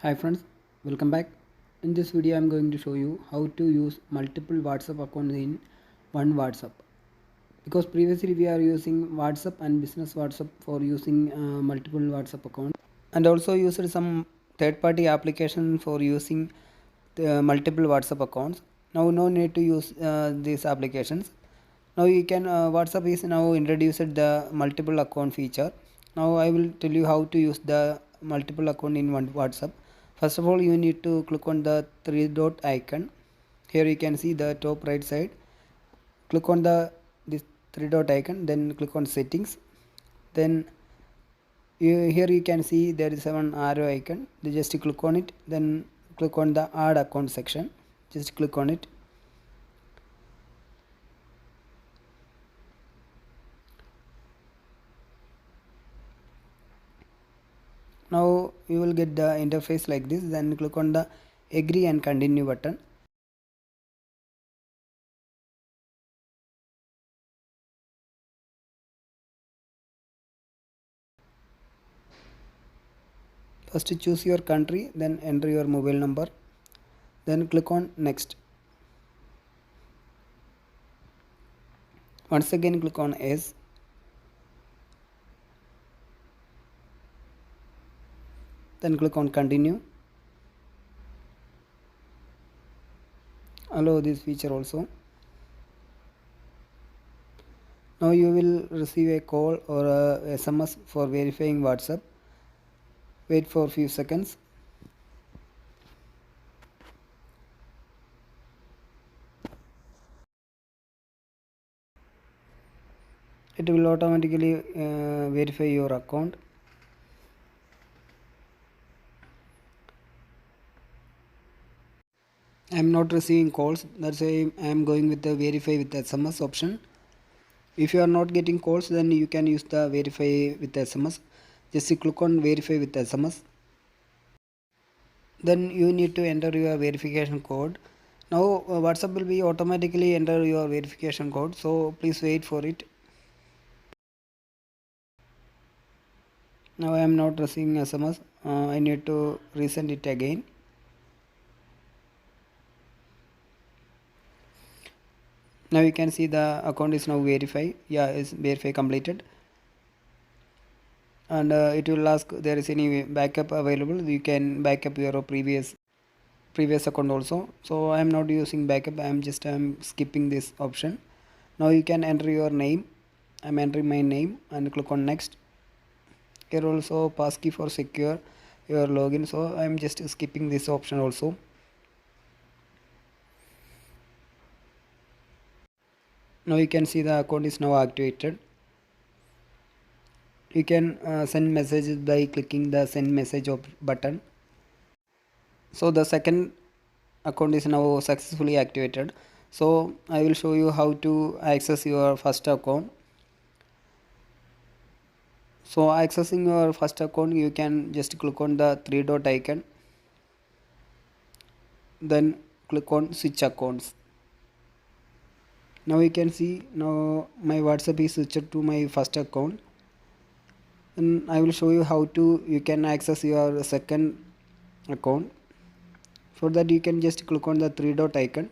Hi friends, welcome back. In this video I'm going to show you how to use multiple WhatsApp accounts in one WhatsApp. Because previously we are using WhatsApp and business WhatsApp for using multiple WhatsApp accounts, and also used some third party application for using the multiple WhatsApp accounts. Now no need to use these applications. Now you can WhatsApp is now introduced the multiple account feature. Now I will tell you how to use the multiple account in one WhatsApp. First of all, you need to click on the three dot icon. Here you can see the top right side. Click on the this three dot icon, then click on settings. Then here you can see there is one arrow icon. Just click on it, then click on the add account section. Just click on it. Now you will get the interface like this. Then click on the agree and continue button. First choose your country, then enter your mobile number, then click on next. Once again click on yes, then click on continue. Allow this feature also. Now you will receive a call or a SMS for verifying WhatsApp. Wait for few seconds. It will automatically verify your account. I am not receiving calls, that's why I am going with the verify with the SMS option. If you are not getting calls, then you can use the verify with the SMS. Just click on verify with the SMS. Then you need to enter your verification code. Now WhatsApp will be automatically enter your verification code, so please wait for it. Now I am not receiving SMS. I need to resend it again. Now you can see the account is now verified. Yeah, is verify completed. And it will ask there is any backup available. You can backup your previous account also. So I am not using backup. I am skipping this option. Now you can enter your name. I am entering my name and click on next. Here also passkey for secure your login. So I am just skipping this option also. Now you can see the account is now activated. You can send messages by clicking the send message button. So the second account is now successfully activated. So I will show you how to access your first account. So accessing your first account, you can just click on the three dot icon, then click on switch accounts. Now you can see now my WhatsApp is switched to my first account, and I will show you how to you can access your second account. For that you can just click on the three dot icon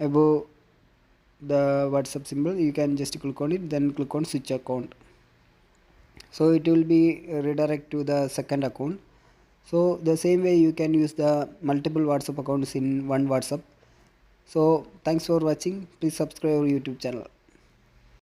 above the WhatsApp symbol. You can just click on it, then click on switch account. So it will be redirect to the second account. So the same way you can use the multiple WhatsApp accounts in one WhatsApp. So thanks for watching. Please subscribe our YouTube channel.